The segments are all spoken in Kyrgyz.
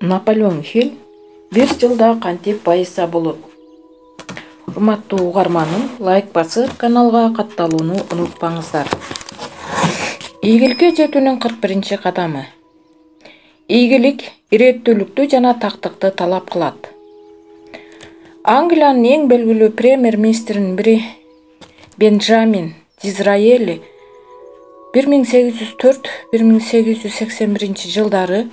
Наполеон Хилл бир жылда кантип байыса болот? Урматтуу угарманым, лайк басып, каналга катталууну унутпаңыздар. Ийгиликке жетүүнүн 41 кадамы. Ийгилик иреттүүлүктү жана тактыкты талап кылат. Англиянын эң белгилүү премьер-министринин бири Бенджамин Дизраели 1804-1881 жылдары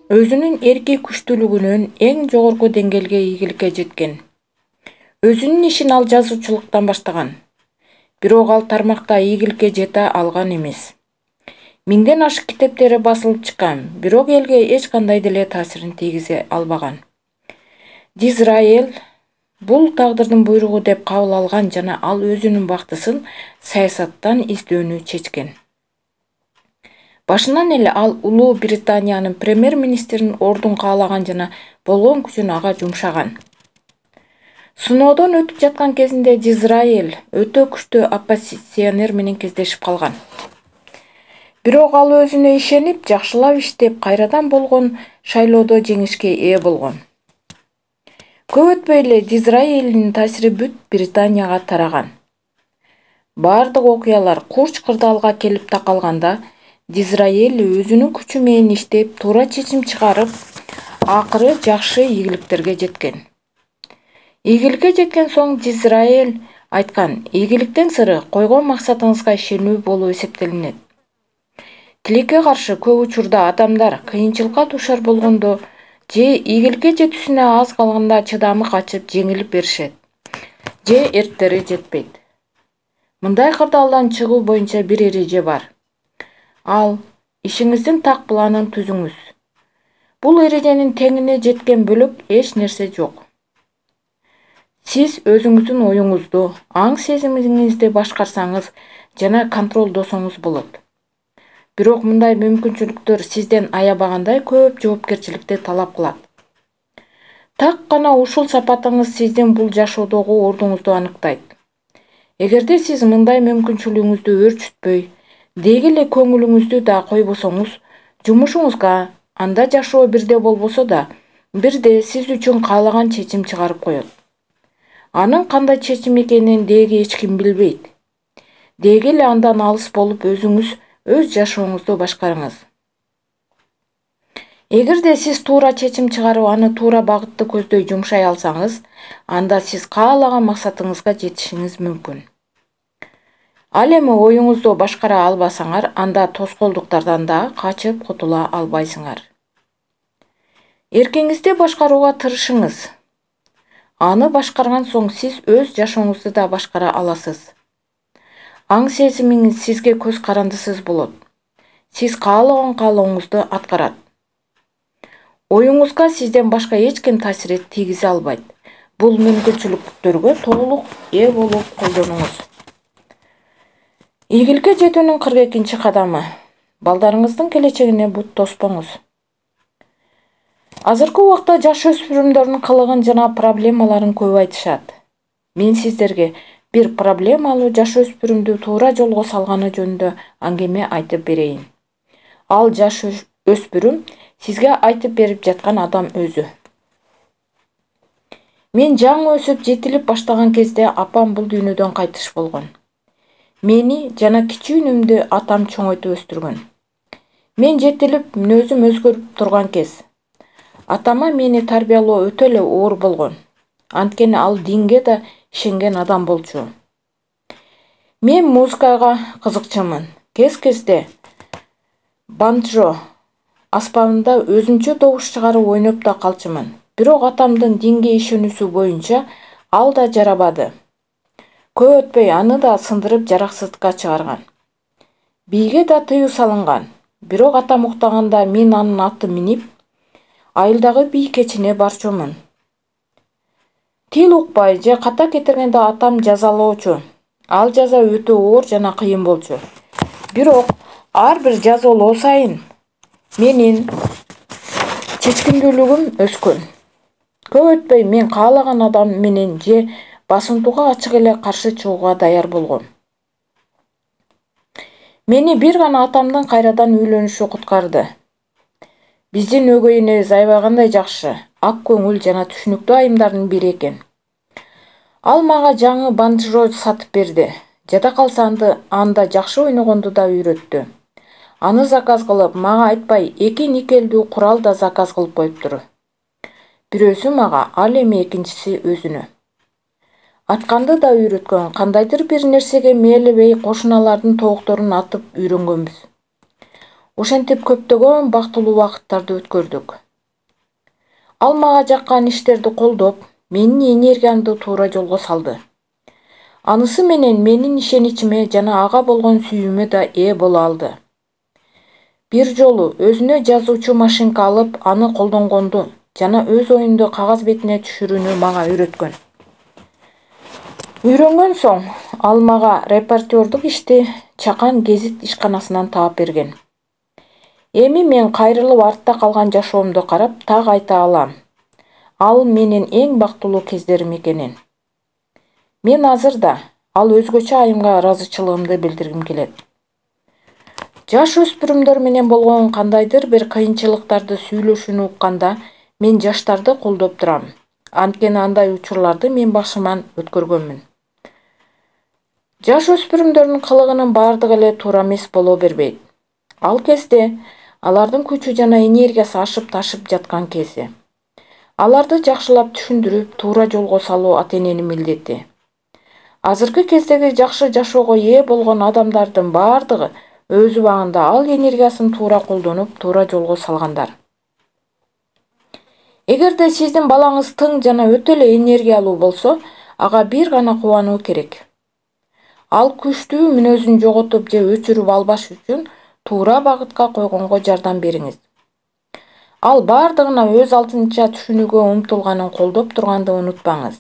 өзүнүн эрки күчтүүлүгүнөн эң жогорку деңгээлге ийгиликке жеткен. Өзүнүн ишин ал жазуучулуктан баштаган. Бирок ал тармакта ийгиликке жете алган эмес. Миңден ашык китептери басылып чыккан, бирок элге эч кандай деле таасирин тийгизе албаган. Дизраэл бул тагдырдын буйругу деп кабыл алган жана ал өзүнүн бактысын саясаттан издөөнү чечкен. Башынан эле ал Улуу Британиянын премьер-министрин ордун каалаган жана болгон күчүн ага жумшаган. Сыноодон өтүп жаткан кезинде Дизраэл өтө күчтүү оппозиционер менен кездешип калган. Бирок ал өзүнө ишенип, жакшылап иштеп, кайрадан болгон шайлоодо жеңишке ээ болгон. Көп өтпөй эле Дизраэлдин таасири бүт Британияга тараган. Бардык окуялар курч кырдаалга келип такалганда, Дизраэл өзүнүн күчү менен иштеп, туура чечим чыгарып, акыры жакшы ийгиликтерге жеткен. Ийгиликке жеткен соң Дизраэл айткан: "Ийгиликтин сыры койгон максатыңызга ишенүү болуп эсептелинет. Тилекке каршы көп учурда адамдар кыйынчылыкка дуушар болгондо же ийгиликке жетүүсүнө аз калганда чыдамы качып жеңилип беришет, же эрктери жетпейт. Мындай кырдаалдан чыгуу боюнча бир эреже бар. Ал ишиңиздин так планын түзүңүз. Бул эреженин теңине жеткен бөлөк эч нерсе жок. Сиз өзүңүздүн оюңузду, аң-сезимиңизди башкарсаңыз жана контролдосоңуз болот. Бирок мындай мүмкүнчүлүктөр сизден аябагандай көп жоопкерчиликти талап кылат. Так гана ушул сапатыңыз сиздин бул жашоодогу ордуңузду аныктайт. Эгерде сиз мындай мүмкүнчүлүгүңүздү өөрчүтпөй, деги эле көңүлүңүздү да койбосоңуз, жумушуңузга, анда жашоо бирде болбосо да, бирде сиз үчүн каалаган чечим чыгарып коет. Анын кандай чечим экенин деги эч ким билбейт. Деги эле андан алыс болуп өзүңүз өз жашооңузду башкарыңыз. Эгерде сиз туура чечим чыгарып, аны туура багытты көздөй жумшай алсаңыз, анда сиз каалаган максатыңызга жетишиңиз мүмкүн. Ал эми оюңузду башкара албасаңар, анда тоскоолдуктардан да качып кутула албайсыңар. Эркиңизди башкарууга тырышыңыз. Аны башкарган соң сиз өз жашооңузду да башкара аласыз. Аң-сезимиңиз сизге көз карандысыз болот. Сиз каалооңузду аткарат. Оюңузга сизден башка эч ким таасир тийгизе албайт. Бул мүмкүнчүлүктөргө толук ээ болуп колдонуңуз. Ийгиликке жетүүнүн 42 кадамы. Балдарыңыздын келечегине бут тоспоңуз. Азыркы убакта жаш өспүрүмдөрдүн кылыгын жана проблемаларын көп айтышат. Мен сиздерге бир проблемалуу жаш өспүрүмдү туура жолго салганы жөнүндө аңгеме айтып берейин. Ал жаш өспүрүм сизге айтып берип жаткан адам өзү. Мен жаңы өсүп жетилип баштаган кезде апам бул дүйнөдөн кайтыш болгон. Мени жана кичүүнүмдү атам чоңойтуп өстүргөн. Мен жетилип, мүнөзүм өзгөрүп турган кез. Атама мени тарбиялоо өтө эле оор болгон. Анткени ал динге да ишенген адам болчу. Мен музыкага кызыкчымын. Кез-кезде банджо аспабында өзүнчө добуш чыгарып ойноп да калчумун. Бирок атамдын динге ишенүүсү боюнча ал да жарабады. Көп өтпөй аны да сындырып жараксыздыкка чыгарган. Бийге да тыюу салынган. Бирок атам уктаганда мен анын атын минип, айылдагы бий кечине барчумун. Тил укпай же ката кетиргенде атам жазалоочу. Ал жаза өтө оор жана кыйын болчу. Бирок ар бир жазалоо сайын менин чечкиндүүлүгүм өскөн. Көп өтпөй мен каалаган адам менен же басынтууга ачык эле каршы чыгууга даяр болгом. Мени бир гана атамдын кайрадан үйлөнүшү куткарды. Биздин өгөй энебиз аябагандай жакшы, ак көңүл жана түшүнүктүү айымдардын бири экен. Ал мага жаңы банджо сатып берди. Жада калса анда жакшы ойногонду да үйрөттү. Аны заказ кылып, мага айтпай 2 никелдүү курал да заказ кылып коюптур. Бирөөсү мага, ал эми экинчиси өзүнө. Атканды да үйрөткөн, кандайдыр бир нерсеге мээлебей кошуналардын тоокторун атып үйрөнгөнбүз. Ошентип көптөгөн бактылуу убакыттарды өткөрдүк. Ал мага жаккан иштерди колдоп, менин энергиямды туура жолго салды. Анысы менен менин ишеничиме жана ага болгон сүйүүмө да ээ боло алды. Бир жолу өзүнө жазуучу машинка алып, аны колдонгонду жана өз оюнду кагаз бетине түшүрүүнү мага үйрөткөн. Үйрөнгөн соң, ал мага репортердук ишти чакан гезит ишканасынан таап берген. Эми мен кайрылып артта калган жашоомду карап так айта алам. Ал менин эң бактылуу кездерим экенин. Мен азыр да ал өзгөчө айымга ыраазычылыгымды билдиргим келет. Жаш өспүрүмдөр менен болгон кандайдыр бир кыйынчылыктарды сүйлөшүүнү укканда, мен жаштарды колдоп турам. Анткени андай учурларды мен башыман өткөргөнмүн. Жаш өспүрүмдөрдүн кылыгынын бардыгы эле туура эмес боло бербейт. Ал кезде алардын күчү жана энергиясы ашып ташып жаткан кези. Аларды жакшылап түшүндүрүп, туура жолго салуу ата-эненин милдети. Азыркы кездеги жакшы жашоого ээ болгон адамдардын бардыгы өз убагында ал энергиясын туура колдонуп, туура жолго салгандар. Эгерде сиздин балаңыз тың жана өтө эле энергиялуу болсо, ага бир гана кубануу керек. Ал күчтүү мүнөзүн жоготуп же өчүрүп албаш үчүн туура багытка койгонго жардам бериңиз. Ал бардыгына өз алдынча түшүнүүгө умтулганын колдоп турганды унутпаңыз.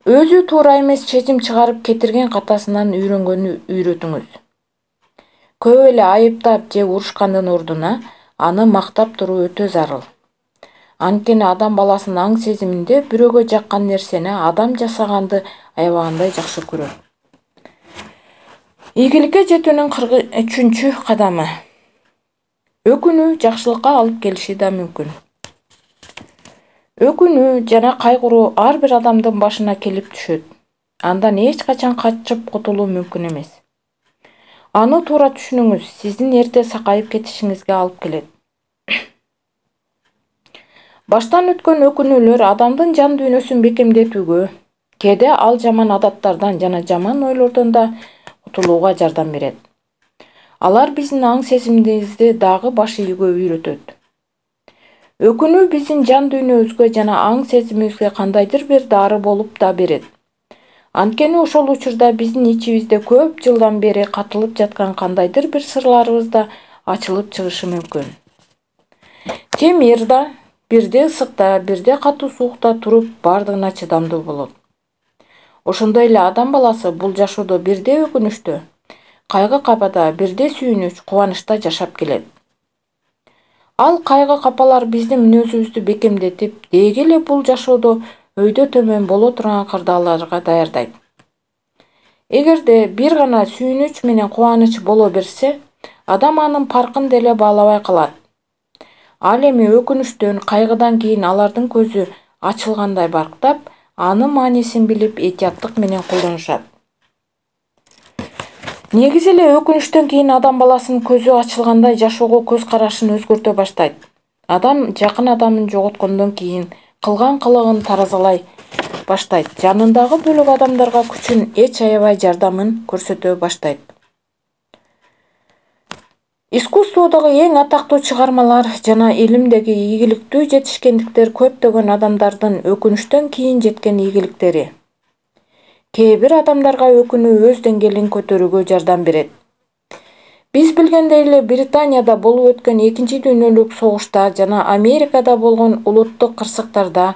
Өзү туура эмес чечим чыгарып кетирген катасынан үйрөнгөнү үйрөтүңүз. Көп эле айыптап же урушкандын ордуна аны мактап туруу өтө зарыл. Анткени адам баласынын аң сезиминде бирөөгө жаккан нерсени адам жасаганды аябагандай жакшы көрөт. Ийгиликке жетүүнүн 43-чү кадамы. Өкүнүү жакшылыкка алып келиши да мүмкүн. Өкүнүү жана кайгыруу ар бир адамдын башына келип түшөт. Андан эч качан качып кутулуу мүмкүн эмес. Аны туура түшүнүңүз, сиздин эрте сакайып кетишиңизге алып келет. Баштан өткөн өкүнүүлөр адамдын жан дүйнөсүн бекемдетүүгө, кээде ал жаман адаттардан жана жаман ойлордон да кутулууга жардам берет. Алар биздин аң сезимибизди дагы баш ийүүгө үйрөтөт. Өкүнүү биздин жан дүйнөбүзгө жана аң сезимибизге кандайдыр бир дары болуп да берет. Анткени ошол учурда биздин ичибизде көп жылдан бери катылып жаткан кандайдыр бир сырларыбыз да ачылып чыгышы мүмкүн. Темир да бирде ысыкта, бирде катуу суукта туруп бардыгына чыдамдуу болот. Ошондой эле адам баласы бул жашоодо бирде өкүнүчтө, кайгы капада, бирде сүйүнүч, кубанычта жашап келет. Ал кайгы капалар биздин мүнөзүбүздү бекемдетип, деги эле бул жашоодо өйдө төмөн боло турган кырдаалдарга даярдайт. Эгерде бир гана сүйүнүч менен кубаныч боло берсе, адам анын паркын деле баалабай калат. Ал эми өкүнүчтөн, кайгыдан кийин алардын көзү ачылгандай барктап, анын маанисин билип этияттык менен колдонушат. Негизи эле өкүнүчтөн кийин адам баласынын көзү ачылгандай жашоого көз карашын өзгөртө баштайт. Адам жакын адамын жоготкондон кийин кылган кылыгын таразалай баштайт. Жанындагы бөлөк адамдарга күчүн эч аябай жардамын көрсөтө баштайт. Искусстводогу эң атактуу чыгармалар жана илимдеги ийгиликтүү жетишкендиктер көптөгөн адамдардын өкүнүчтөн кийин жеткен ийгиликтери. Кээ бир адамдарга өкүнүү өз деңгээлин көтөрүүгө жардам берет. Биз билгендей эле Британияда болуп өткөн 2-дүйнөлүк согушта жана Америкада болгон улуттук кырсыктарда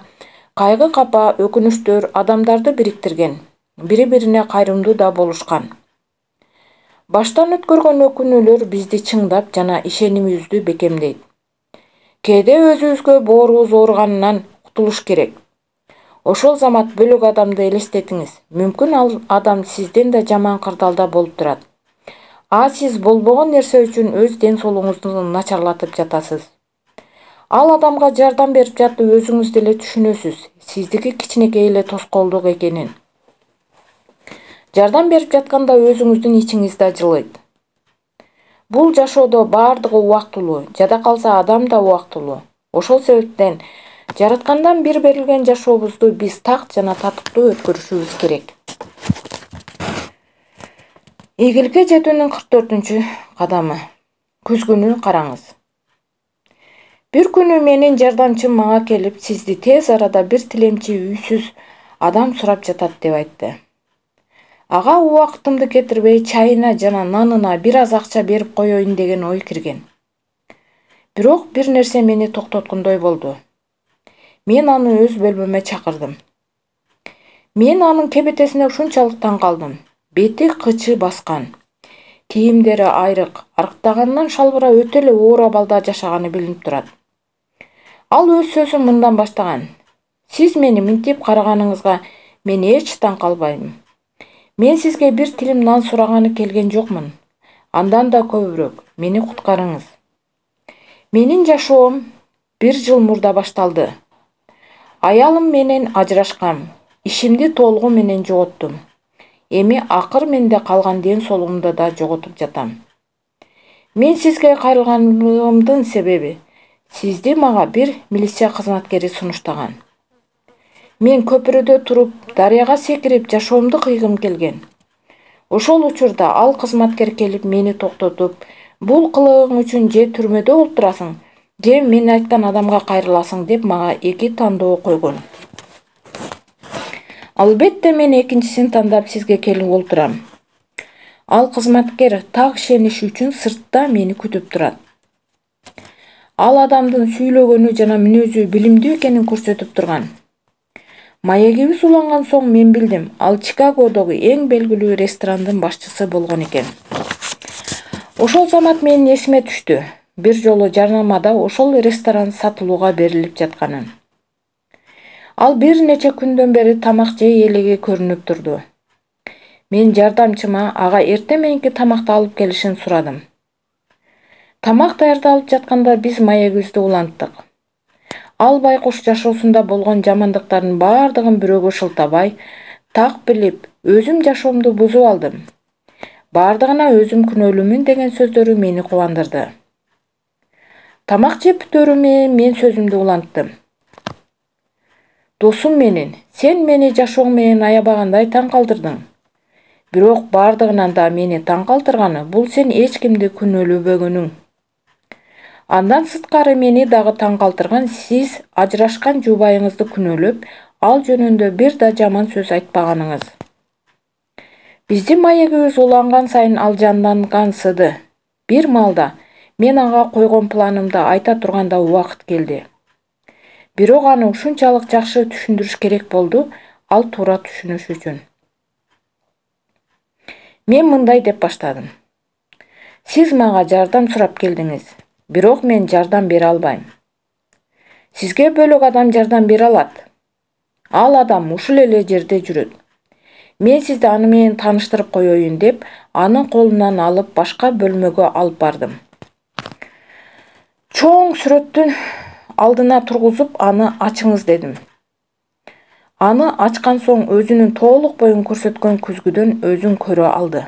кайгы капа, өкүнүчтөр адамдарды бириктирген, бири-бирине кайрымдуу да болушкан. Баштан өткөргөн өкүнүүлөр бизди чыңдап жана ишенимибизди бекемдейт. Кээде өзүбүзгө боорубуз ооруганынан кутулуш керек. Ошол замат бөлөк адамды элестетиңиз. Мүмкүн ал адам сизден да жаман кырдаалда болуп турат. Сиз болбогон нерсе үчүн өз ден соолугуңузду начарлатып жатасыз. Ал адамга жардам берип жатып өзүңүз деле түшүнөсүз, сиздики кичинекей эле тоскоолдук экенин. Жардам берип жатканда өзүңүздүн ичиңиз да жылыйт. Бул жашоодо баардыгы убактылуу, жада калса адам да убактылуу. Ошол себептен жараткандан бир берилген жашообузду биз так жана татыктуу өткөрүшүбүз керек. Ийгиликке жетүүнүн 44-кадамы. Күзгүнү караңыз. Бир күнү менин жардамчым мага келип, сизди тез арада бир тилемчи үйсүз адам сурап жатат деп айтты. Ага убактымды кетирбей, чайына жана нанына бир аз акча берип коеюн деген ой кирген. Бирок бир нерсе мени токтоткондой болду. Мен аны өз бөлмөмө чакырдым. Мен анын кебетесине ушунчалык таң калдым. Бети кычы баскан. Кийимдери айрык, арыктаганынан шалбыра өтө эле оор абалда жашаганы билинип турат. Ал өз сөзүн мындан баштаган. Сиз мени мынтип караганыңызга мен эч таң калбайм. Мен сизге бир тилим нан сураганы келген жокмун. Андан да көбүрөөк, мени куткарыңыз. Менин жашоом 1 жыл мурда башталды. Аялым менен ажырашкам. Ишимди толугу менен жоготтум. Эми акыр менде калган ден соолугумду да жоготуп жатам. Мен сизге кайрылганымдын себеби сизди мага бир милиция кызматкери сунуштаган. Мен көпүрөдө туруп, дарыяга секирип жашоомду кыйгым келген. Ошол учурда ал кызматкер келип мени токтотуп, бул кылыгың үчүн же түрмөдө олтурасың, же мен айткан адамга кайрыласың деп мага 2 тандоо койгон. Албетте мен экинчисин тандап сизге келип олтурам. Ал кызматкер так ишениш үчүн сыртта мени күтүп турат. Ал адамдын сүйлөгөнү жана мүнөзү билимдүү экенин көрсөтүп турган. Маегибиз уланган соң мен билдим, ал Чикагодогу эң белгилүү ресторандын башчысы болгон экен. Ошол замат менин эсиме түштү. Бир жолу жарнамада ошол ресторан сатылууга берилип жатканын. Ал бир нече күндөн бери тамак жей элеги көрүнүп турду. Мен жардамчыма ага эртең мененки тамакты алып келишин сурадым. Тамак даярдалып жатканда биз маегибизди уланттык. Ал байкуш жашоосунда болгон жамандыктардын баардыгын бирөөгө шылтабай, так билип, өзүм жашоомду бузуп алдым. Баардыгына өзүм күнөөлүүмүн деген сөздөрү мени кубандырды. Тамак жеп бүтөөрү менен мен сөзүмдү уланттым. Досум менен, сен мени жашооң менен аябагандай таң калтырдың. Бирок баардыгынан да мени таң калтырганы бул сен эч кимди күнөөлөбөгөнүң. Андан сырткары мени дагы таң калтырган сиз ажырашкан жубайыңызды күнөөлөп, ал жөнүндө бир да жаман сөз айтпаганыңыз. Биздин маегибиз уланган сайын ал жандангансыды. Бир маалда мен ага койгон планымды айта турганда убакыт келди. Бирок аны ушунчалык жакшы түшүндүрүш керек болду, ал туура түшүнүш үчүн. Мен мындай деп баштадым. Сиз мага жардам сурап келдиңиз. Бирок мен жардам бере албайм. Сизге бөлөк адам жардам бере алат. Ал адам ушул эле жерде жүрөт. Мен сизди аны менен тааныштырып коеюн деп, анын колунан алып башка бөлмөгө алып бардым. Чоң сүрөттүн алдына тургузуп, аны ачыңыз дедим. Аны ачкан соң өзүнүн толук боюн көрсөткөн күзгүдөн өзүн көрө алды.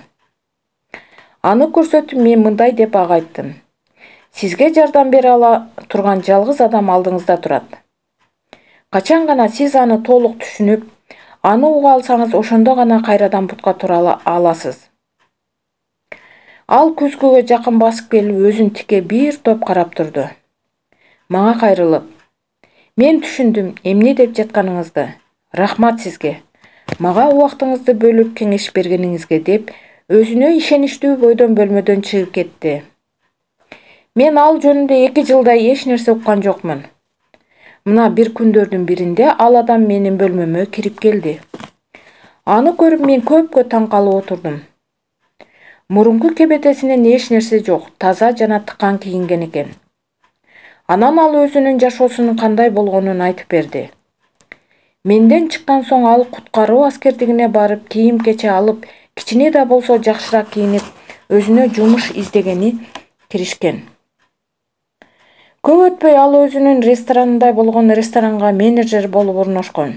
Аны көрсөтүп мен мындай деп ага айттым. Сизге жардам бере ала турган жалгыз адам алдыңызда турат. Качан гана сиз аны толук түшүнүп, аны уга алсаңыз, ошондо гана кайрадан бутка тура аласыз. Ал күзгүгө жакын басып келип, өзүн тике бир топ карап турду. Мага кайрылып, мен түшүндүм эмне деп жатканыңызды. Рахмат сизге. Мага убактыңызды бөлүп кеңеш бергениңизге деп, өзүнө ишеничтүү бойдон бөлмөдөн чыгып кетти. Мен ал жөнүндө 2 жылдай эч нерсе уккан жокмун. Мына бир күндөрдүн биринде ал адам менин бөлмөмө кирип келди. Аны көрүп мен көпкө таң калып отурдум. Мурунку кебетесинен эч нерсе жок, таза жана тыккан кийинген экен. Анан ал өзүнүн жашоосунун кандай болгонун айтып берди. Менден чыккан соң ал куткаруу аскердигине барып, кийим кече алып, кичине да болсо жакшыраак кийинип, өзүнө жумуш издегени киришкен. Көп өтпөй ал өзүнүн ресторанында болгон ресторанга менеджер болуп орношкон.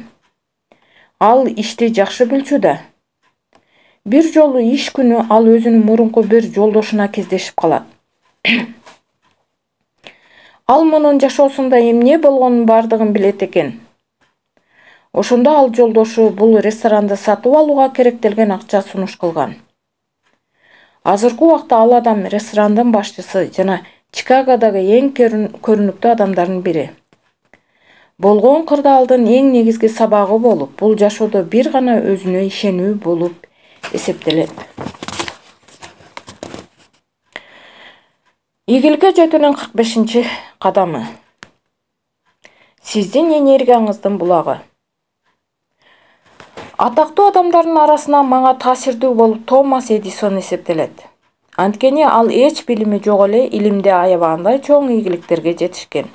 Ал ишти жакшы билчү да. Бир жолу иш күнү ал өзүнүн мурунку бир жолдошуна кездешип калат. Ал мунун жашоосунда эмне болгонун бардыгын билет экен. Ошондо ал жолдошу бул ресторанды сатып алууга керектелген акча сунуш кылган. Азыркы убакта ал адам ресторандын башчысы жана Чикагодогу эң көрүнүктүү адамдардын бири. Болгон кырдаалдын эң негизги сабагы болуп, бул жашоодо бир гана өзүнө ишенүү болуп эсептелет. Ийгиликке жетүүнүн 45-кадамы. Сиздин энергияңыздын булагы. Атактуу адамдардын арасынан мага таасирдүү болуп Томас Эдисон эсептелет. Анткени ал эч билими жок эле илимде аябагандай чоң ийгиликтерге жетишкен.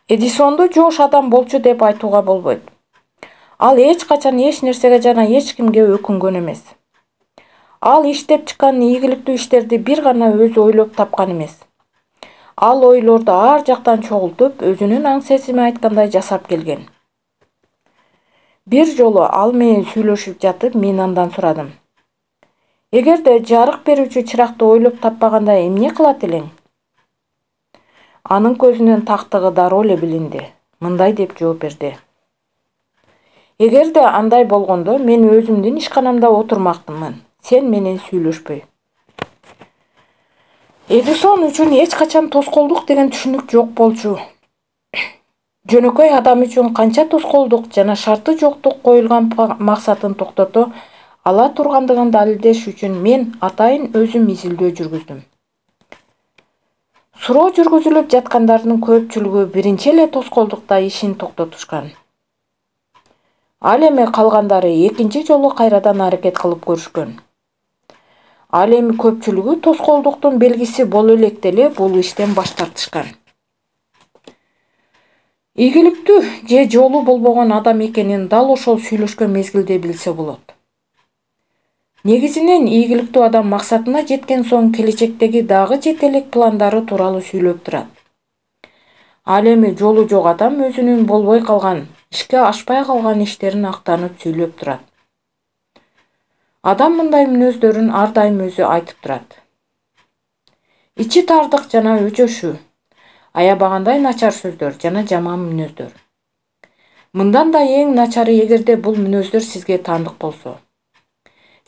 Эдисонду жош адам болчу деп айтууга болбойт. Ал эч качан эч нерсеге жана эч кимге өкүнгөн эмес. Ал иштеп чыккан ийгиликтүү иштерди бир гана өзү ойлоп тапкан эмес. Ал ойлорду ар жактан чогултуп, өзүнүн аң сезими айткандай жасап келген. Бир жолу ал менен сүйлөшүп жатып, мен андан сурадым. Эгерде жарык берүүчү чыракты ойлоп таппаганда эмне кылат элең? Анын көзүнүн тактыгы дароо эле билинди. Мындай деп жооп берди. Эгерде андай болгондо мен өзүмдүн ишканамда отурмактымын. Сен менен сүйлөшпөй. Эдисон үчүн эч качан тоскоолдук деген түшүнүк жок болчу. Жөнөкөй адам үчүн канча тоскоолдук жана шарты жоктук коюлган максатын токтото ала тургандыгын далилдеш үчүн мен атайын өзүм изилдөө жүргүздүм. Суроо жүргүзүлүп жаткандардын көпчүлүгү биринчи эле тоскоолдукта ишин токтотушкан. Ал эми калгандары экинчи жолу кайрадан аракет кылып көрүшкөн. Ал эми көпчүлүгү тоскоолдуктун белгиси боло электе эле бул иштен баш тартышкан. Ийгиликтүү же жолу болбогон адам экенин дал ошол сүйлөшкөн мезгилде билсе болот. Негизинен ийгиликтүү адам максатына жеткен соң келечектеги дагы жете элек пландары тууралуу сүйлөп турат. Ал эми жолу жок адам өзүнүн болбой калган, ишке ашпай калган иштерин актанып сүйлөп турат. Адам мындай мүнөздөрүн ар дайым өзү айтып турат. Ичи тардык жана өчөшүү, аябагандай начар сөздөр жана жаман мүнөздөр. Мындан да эң начары эгерде бул мүнөздөр сизге таандык болсо.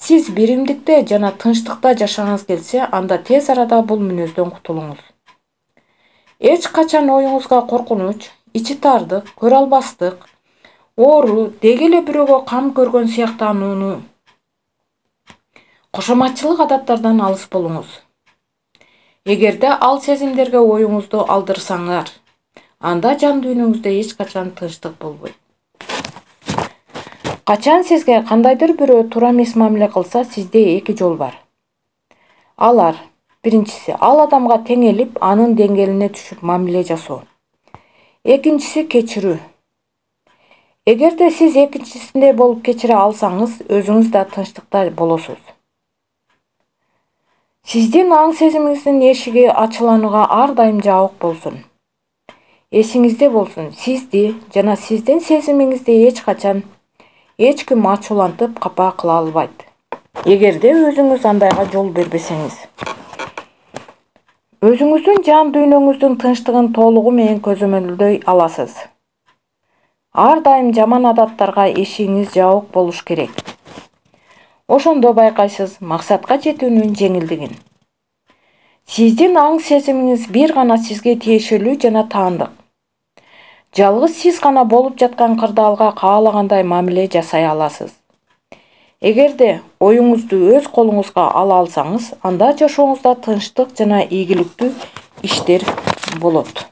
Сиз биримдикте жана тынчтыкта жашагыңыз келсе, анда тез арада бул мүнөздөн кутулуңуз. Эч качан оюңузга коркунуч, ичи тардык, көрө албастык, оору, деги эле бирөөгө кам көргөн сыяктанууну кошоматчылык адаттардан алыс болуңуз. Эгерде ал сезимдерге оюңузду алдырсаңар, анда жан дүйнөңүздө эч качан тынчтык болбойт. Качан сизге кандайдыр бирөө туура эмес мамиле кылса, сизде эки жол бар. Алар: биринчиси, ал адамга теңелип, анын деңгээлине түшүп мамиле жасоо. Экинчиси кечирүү. Эгерде сиз экинчисинде болуп кечире алсаңыз, өзүңүз да тынчтыкта болосуз. Сиздин аң сезимиңиздин эшиги ачыланууга ар дайым жабык болсун. Эсиңизде болсун, сизди жана сиздин сезимиңизди эч качан эч ким ачуулантып капа кыла албайт. Эгерде өзүңүз андайга жол бербесеңиз. Өзүңүздүн жан дүйнөңүздүн тынчтыгын толугу менен көзөмөлдөй аласыз. Ар дайым жаман адаттарга эшигиңиз жабык болуш керек. Ошондо байкайсыз максатка жетүүнүн жеңилдигин. Сиздин аң сезимиңиз бир гана сизге тиешелүү жана таандык. Жалгыз сиз гана болуп жаткан кырдаалга каалагандай мамиле жасай аласыз. Эгерде оюңузду өз колуңузга ала алсаңыз, анда жашооңузда тынчтык жана ийгиликтүү иштер болот.